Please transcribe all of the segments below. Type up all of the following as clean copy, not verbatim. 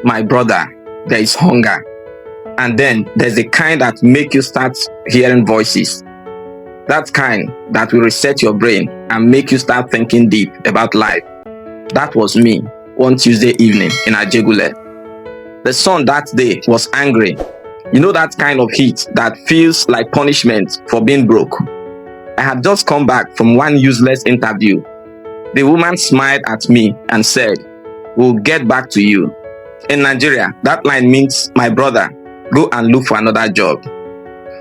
My brother, there is hunger. And then there's the kind that make you start hearing voices. That kind that will reset your brain and make you start thinking deep about life. That was me one Tuesday evening in Ajegunle. The sun that day was angry. You know that kind of heat that feels like punishment for being broke. I had just come back from one useless interview. The woman smiled at me and said, "We'll get back to you." In Nigeria, that line means, "My brother, go and look for another job."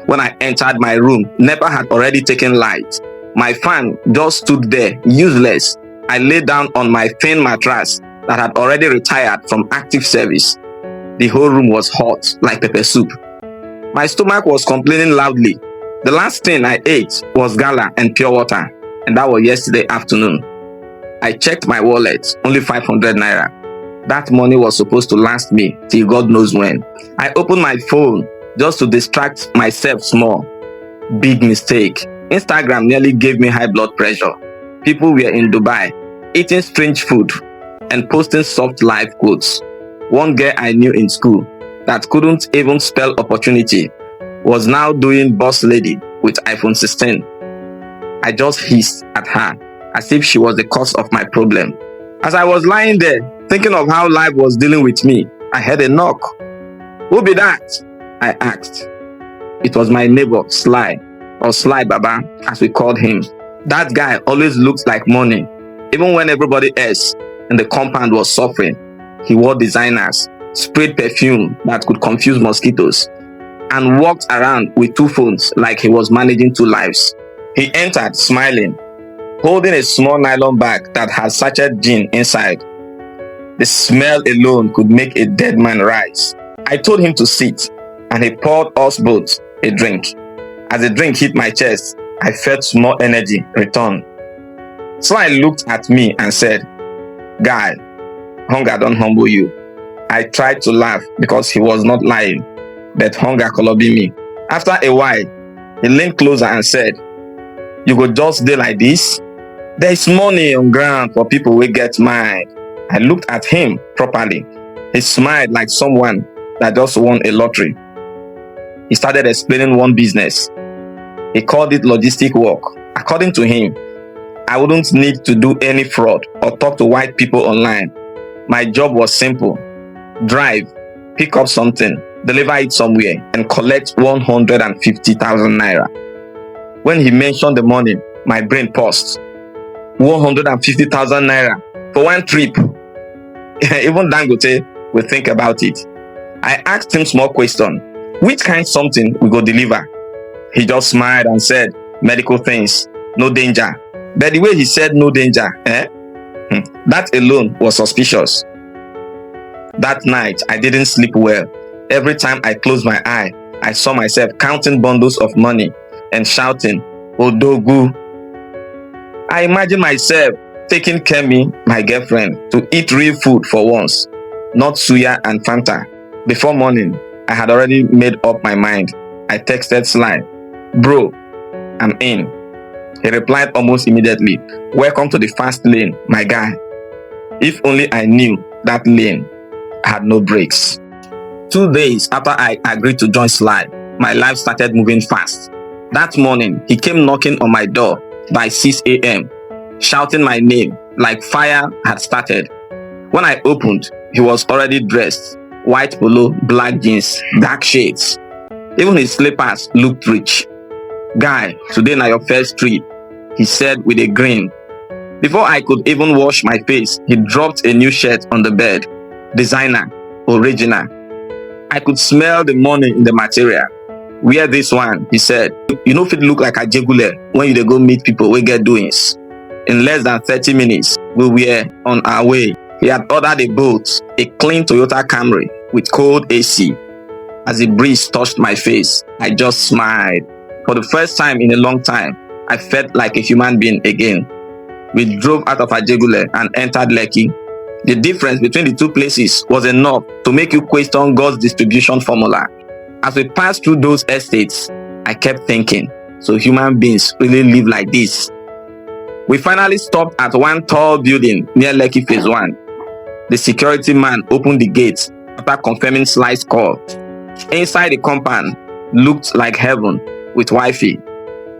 When I entered my room, NEPA had already taken light. My fan just stood there, useless. I lay down on my thin mattress that had already retired from active service. The whole room was hot, like pepper soup. My stomach was complaining loudly. The last thing I ate was gala and pure water, and that was yesterday afternoon. I checked my wallet, only 500 naira. That money was supposed to last me till God knows when. I opened my phone just to distract myself small. Big mistake. Instagram nearly gave me high blood pressure. People were in Dubai, eating strange food and posting soft life quotes. One girl I knew in school that couldn't even spell opportunity was now doing boss lady with iPhone 16. I just hissed at her as if she was the cause of my problem. As I was lying there, thinking of how life was dealing with me, I heard a knock. "Who be that?" I asked. It was my neighbor, Sly, or Sly Baba, as we called him. That guy always looked like money. Even when everybody else in the compound was suffering, he wore designers, sprayed perfume that could confuse mosquitoes, and walked around with two phones like he was managing two lives. He entered smiling, holding a small nylon bag that had sachet gin inside. The smell alone could make a dead man rise. I told him to sit, and he poured us both a drink. As the drink hit my chest, I felt small energy return. So I looked at me and said, "Guy, hunger don't humble you." I tried to laugh because he was not lying, but hunger colored me. After a while, he leaned closer and said, "You go just dey like this? There is money on ground for people who get mind." I looked at him properly. He smiled like someone that just won a lottery. He started explaining one business. He called it logistic work. According to him, I wouldn't need to do any fraud or talk to white people online. My job was simple. Drive, pick up something, deliver it somewhere, and collect 150,000 naira. When he mentioned the money, my brain paused. 150,000 naira for one trip. Even Dangote will think about it. I asked him small question. Which kind something we go deliver? He just smiled and said, "Medical things, no danger." But the way he said no danger, that alone was suspicious. That night, I didn't sleep well. Every time I closed my eye, I saw myself counting bundles of money and shouting, "Odogu." I imagined myself taking Kemi, my girlfriend, to eat real food for once, not suya and Fanta. Before morning, I had already made up my mind. I texted Sly, "Bro, I'm in." He replied almost immediately, "Welcome to the fast lane, my guy." If only I knew that lane had no brakes. 2 days after I agreed to join Sly, my life started moving fast. That morning, he came knocking on my door by 6 a.m., shouting my name like fire had started. When I opened, he was already dressed. White polo, black jeans, dark shades. Even his slippers looked rich. "Guy, today na your first trip," he said with a grin. Before I could even wash my face, he dropped a new shirt on the bed. Designer, original. I could smell the money in the material. "Wear this one," he said. "You know if it look like Ajegunle when you dey go meet people wey get doings." In less than 30 minutes, we were on our way. He had ordered a boat, a clean Toyota Camry with cold AC. As the breeze touched my face, I just smiled. For the first time in a long time, I felt like a human being again. We drove out of Ajegunle and entered Lekki. The difference between the two places was enough to make you question God's distribution formula. As we passed through those estates, I kept thinking, so human beings really live like this? We finally stopped at one tall building near Lekki Phase 1. The security man opened the gate after confirming Sly's call. Inside the compound looked like heaven with Wi-Fi.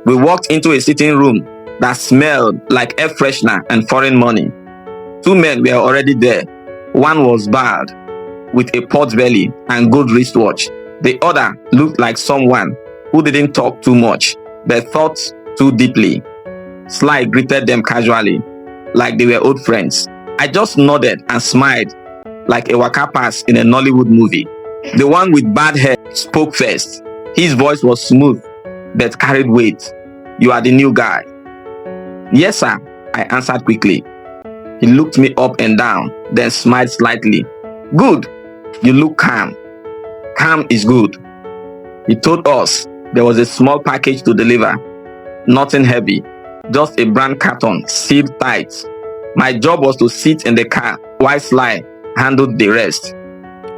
We walked into a sitting room that smelled like air freshener and foreign money. Two men were already there. One was bald, with a pot belly and gold wristwatch. The other looked like someone who didn't talk too much, but thought too deeply. Sly greeted them casually, like they were old friends. I just nodded and smiled, like a waka pass in a Nollywood movie. The one with bad hair spoke first. His voice was smooth, but carried weight. "You are the new guy." "Yes, sir," I answered quickly. He looked me up and down, then smiled slightly. "Good. You look calm." "Calm is good." He told us there was a small package to deliver. Nothing heavy, just a brand carton sealed tight. My job was to sit in the car while Sly handled the rest.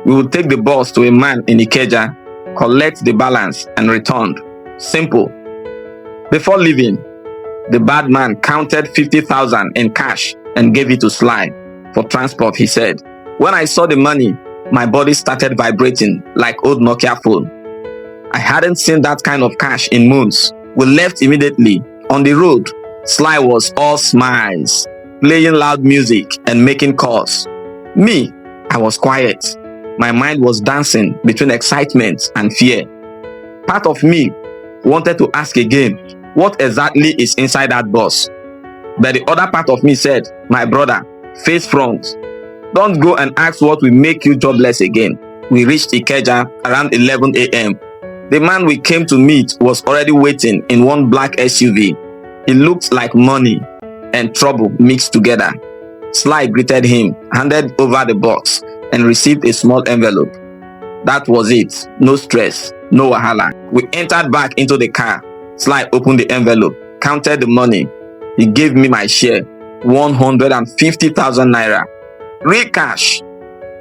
We would take the bus to a man in Ikeja, collect the balance, and returned. Simple. Before leaving, the bad man counted 50,000 in cash and gave it to Sly for transport, he said. When I saw the money, my body started vibrating like old Nokia phone. I hadn't seen that kind of cash in months. We left immediately. On the road, Sly was all smiles, playing loud music and making calls. Me, I was quiet. My mind was dancing between excitement and fear. Part of me wanted to ask again, what exactly is inside that bus? But the other part of me said, my brother, face front. Don't go and ask what will make you jobless again. We reached Ikeja around 11 a.m. The man we came to meet was already waiting in one black SUV. He looked like money and trouble mixed together. Sly greeted him, handed over the box, and received a small envelope. That was it. No stress, no wahala. We entered back into the car. Sly opened the envelope, counted the money. He gave me my share, 150,000 naira. Real cash.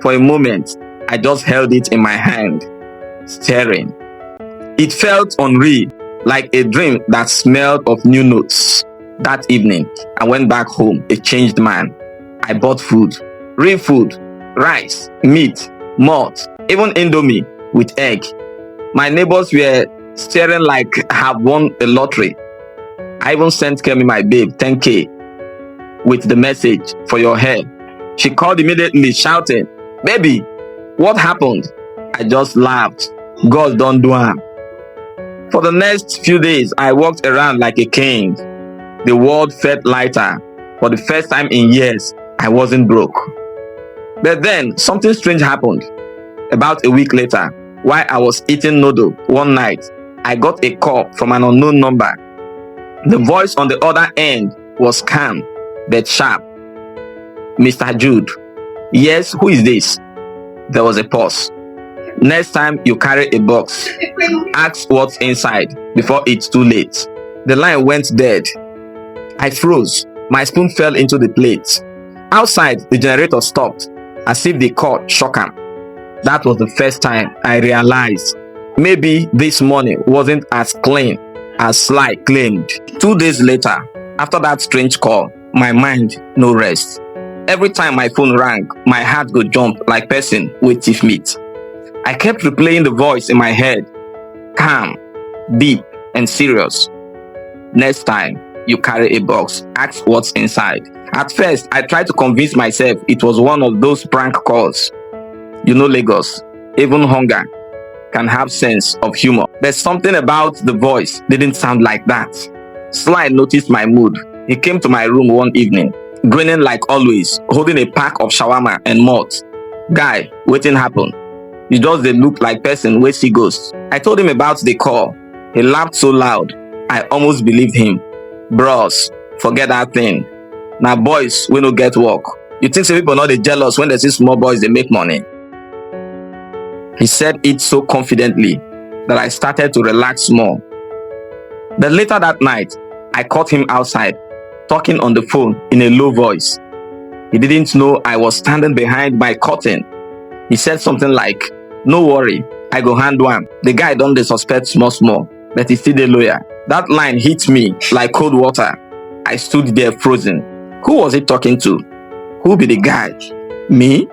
For a moment, I just held it in my hand, staring. It felt unreal, like a dream that smelled of new notes. That evening, I went back home a changed man. I bought food, real food, rice, meat, malt, even indomie with egg. My neighbors were staring like I have won a lottery. I even sent Kemi, my babe, 10K with the message, for your hair. She called immediately, shouting, "Baby, what happened?" I just laughed. God don't do harm. For the next few days, I walked around like a king. The world felt lighter. For the first time in years, I wasn't broke. But then, something strange happened. About a week later, while I was eating noodle one night, I got a call from an unknown number. The voice on the other end was calm, but sharp. "Mr. Jude." "Yes, who is this?" There was a pause. "Next time you carry a box, ask what's inside before it's too late." The line went dead. I froze. My spoon fell into the plate. Outside, the generator stopped, as if the call shook him. That was the first time I realized maybe this morning wasn't as clean as Sly claimed. 2 days later, after that strange call, my mind no rest. Every time my phone rang, my heart would jump like person with teeth meat. I kept replaying the voice in my head, calm, deep, and serious. "Next time you carry a box, ask what's inside." At first, I tried to convince myself it was one of those prank calls. You know Lagos, even hunger can have sense of humor. But something about the voice didn't sound like that. Sly noticed my mood. He came to my room one evening, grinning like always, holding a pack of shawarma and malt. "Guy, wetin happen? You just dey look like person wey see ghost." I told him about the call. He laughed so loud, I almost believed him. "Bros, forget that thing. Na boys wey no get work. You think say people no dey jealous when they see small boys dey make money?" He said it so confidently that I started to relax more. But later that night, I caught him outside, talking on the phone in a low voice. He didn't know I was standing behind my curtain. He said something like, "No worry, I go handle am. The guy don dey suspect small, but he still dey loyal." That line hit me like cold water. I stood there frozen. Who was he talking to? Who be the guy? Me?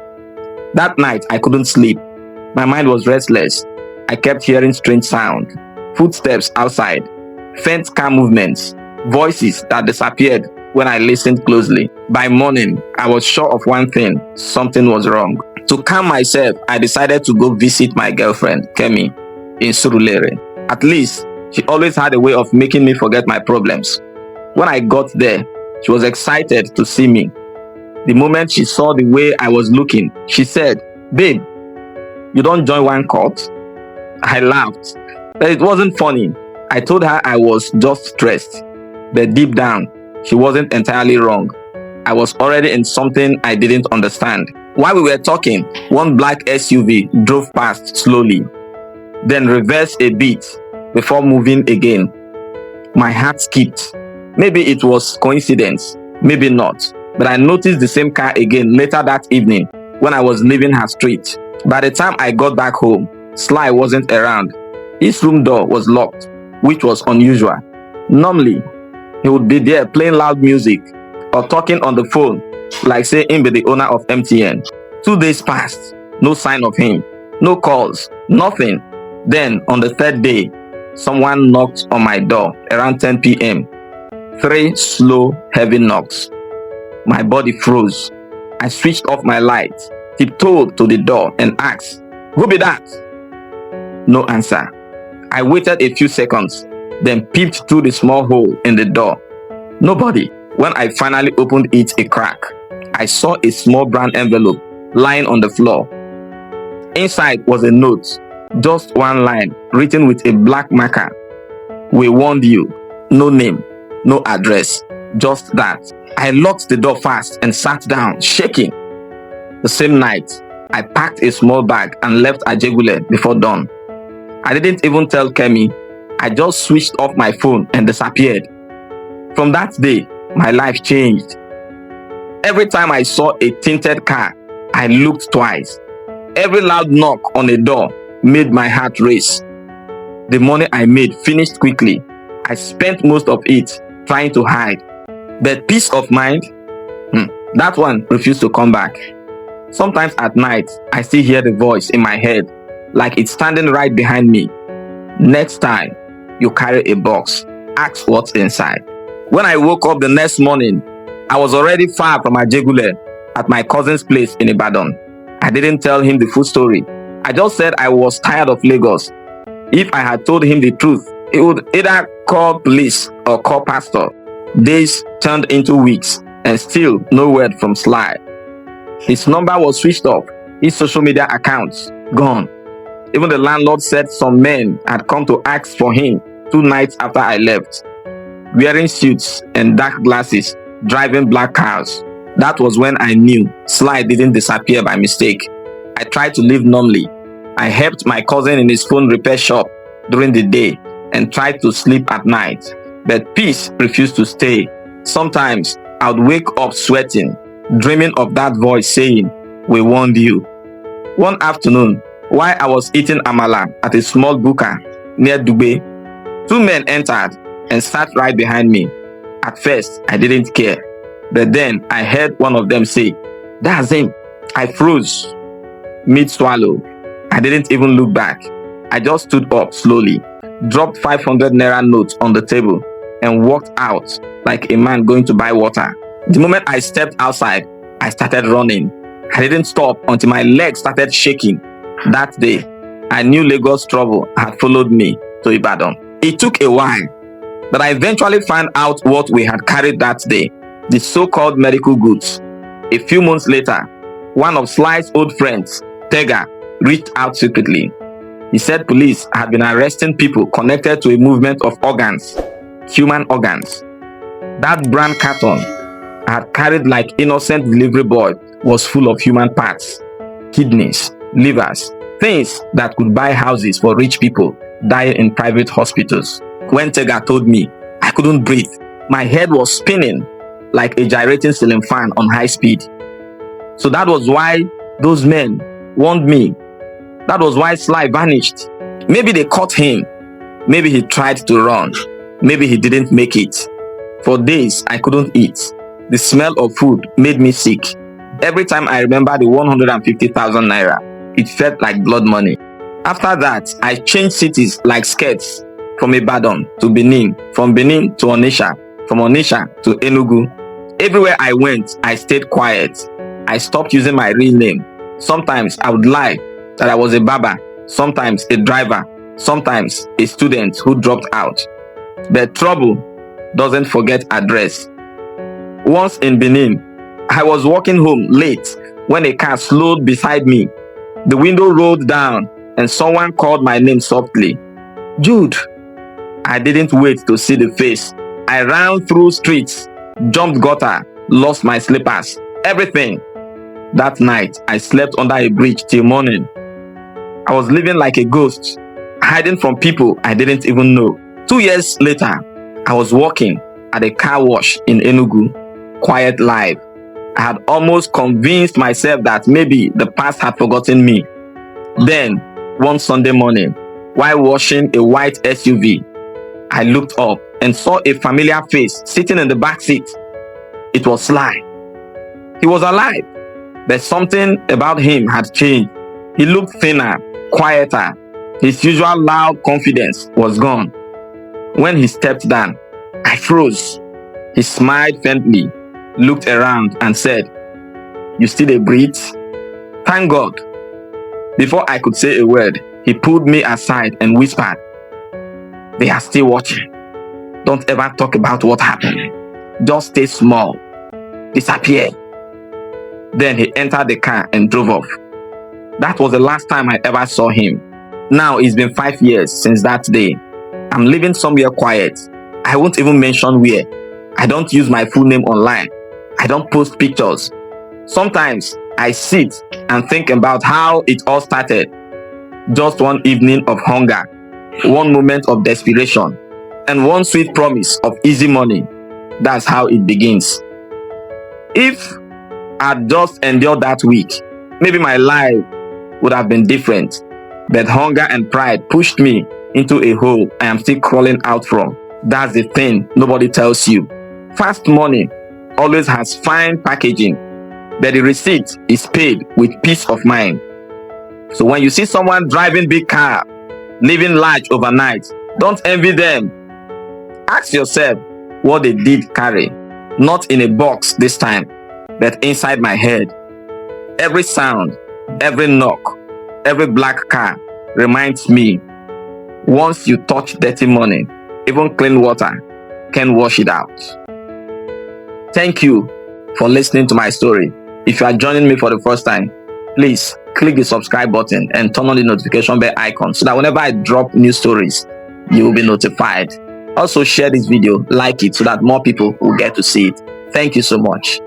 That night, I couldn't sleep. My mind was restless. I kept hearing strange sound, footsteps outside, faint car movements, voices that disappeared when I listened closely. By morning, I was sure of one thing: something was wrong. To calm myself, I decided to go visit my girlfriend, Kemi, in Surulere. At least, she always had a way of making me forget my problems. When I got there, she was excited to see me. The moment she saw the way I was looking, she said, "Babe, you don't join one cult?" I laughed, but it wasn't funny. I told her I was just stressed, but deep down, she wasn't entirely wrong. I was already in something I didn't understand. While we were talking, one black SUV drove past slowly, then reversed a bit before moving again. My heart skipped. Maybe it was coincidence, maybe not. But I noticed the same car again later that evening when I was leaving her street. By the time I got back home, Sly wasn't around. His room door was locked, which was unusual. Normally, he would be there playing loud music or talking on the phone, like say him be the owner of MTN. 2 days passed, no sign of him, no calls, nothing. Then, on the third day, someone knocked on my door around 10 p.m. 3 slow, heavy knocks. My body froze. I switched off my light, tiptoed to the door and asked, "Who be that?" No answer. I waited a few seconds, then peeped through the small hole in the door. Nobody. When I finally opened it a crack, I saw a small brown envelope lying on the floor. Inside was a note, just one line, written with a black marker. "We warned you." No name, no address, just that. I locked the door fast and sat down, shaking. The same night, I packed a small bag and left Ajegunle before dawn. I didn't even tell Kemi. I just switched off my phone and disappeared. From that day, my life changed. Every time I saw a tinted car, I looked twice. Every loud knock on a door made my heart race. The money I made finished quickly. I spent most of it trying to hide. But peace of mind, that one refused to come back. Sometimes at night, I still hear the voice in my head, like it's standing right behind me. "Next time you carry a box, ask what's inside." When I woke up the next morning, I was already far from Ajegunle at my cousin's place in Ibadan. I didn't tell him the full story. I just said I was tired of Lagos. If I had told him the truth, he would either call police or call pastor. Days turned into weeks, and still no word from Sly. His number was switched off, his social media accounts gone. Even the landlord said some men had come to ask for him 2 nights after I left, wearing suits and dark glasses, driving black cars. That was when I knew Sly didn't disappear by mistake. I tried to live normally. I helped my cousin in his phone repair shop during the day and tried to sleep at night. But peace refused to stay. Sometimes I would wake up sweating, dreaming of that voice saying, "We warned you." One afternoon, while I was eating amala at a small buka near Dube, 2 men entered and sat right behind me. At first, I didn't care. But then I heard one of them say, "That's him." I froze mid-swallow. I didn't even look back. I just stood up slowly, dropped 500 naira notes on the table, and walked out like a man going to buy water. The moment I stepped outside, I started running. I didn't stop until my legs started shaking. That day, I knew Lagos trouble had followed me to Ibadan. It took a while, but I eventually found out what we had carried that day, the so-called medical goods. A few months later, one of Sly's old friends, Tega, reached out secretly. He said police had been arresting people connected to a movement of organs, human organs. That brown carton I had carried like innocent delivery boy was full of human parts, kidneys, livers, things that could buy houses for rich people dying in private hospitals. When Tega told me, I couldn't breathe. My head was spinning like a gyrating ceiling fan on high speed. So that was why those men warned me. That was why Sly vanished. Maybe they caught him. Maybe he tried to run. Maybe he didn't make it. For days, I couldn't eat. The smell of food made me sick. Every time I remember the 150,000 naira, it felt like blood money. After that, I changed cities like skirts, from Ibadan to Benin, from Benin to Onitsha, from Onitsha to Enugu. Everywhere I went, I stayed quiet. I stopped using my real name. Sometimes I would lie that I was a barber, sometimes a driver, sometimes a student who dropped out. But trouble doesn't forget address. Once in Benin, I was walking home late when a car slowed beside me. The window rolled down and someone called my name softly. Jude. I didn't wait to see the face. I ran through streets, jumped gutter, lost my slippers, everything. That night, I slept under a bridge till morning. I was living like a ghost, hiding from people I didn't even know. 2 years later, I was working at a car wash in Enugu, quiet life. I had almost convinced myself that maybe the past had forgotten me. Then, one Sunday morning, while washing a white SUV, I looked up and saw a familiar face sitting in the back seat. It was Sly. He was alive, but something about him had changed. He looked thinner, quieter. His usual loud confidence was gone. When he stepped down, I froze. He smiled faintly, looked around and said, "You still breathe? Thank God." Before I could say a word, he pulled me aside and whispered, "They are still watching. Don't ever talk about what happened. Just stay small. Disappear." Then he entered the car and drove off. That was the last time I ever saw him. Now it's been 5 years since that day. I'm living somewhere quiet. I won't even mention where. I don't use my full name online. I don't post pictures. Sometimes I sit and think about how it all started. Just one evening of hunger, one moment of desperation, and one sweet promise of easy money. That's how it begins. If I'd just endured that week, maybe my life would have been different. But hunger and pride pushed me into a hole I am still crawling out from. That's the thing nobody tells you. Fast money always has fine packaging, but the receipt is paid with peace of mind. So when you see someone driving big car, living large overnight, don't envy them. Ask yourself what they did carry. Not in a box this time, but inside my head. Every sound, every knock, every black car reminds me, once you touch dirty money, even clean water can wash it out. Thank you for listening to my story. If you are joining me for the first time, please click the subscribe button and turn on the notification bell icon so that whenever I drop new stories, you will be notified. Also share this video, like it so that more people will get to see it. Thank you so much.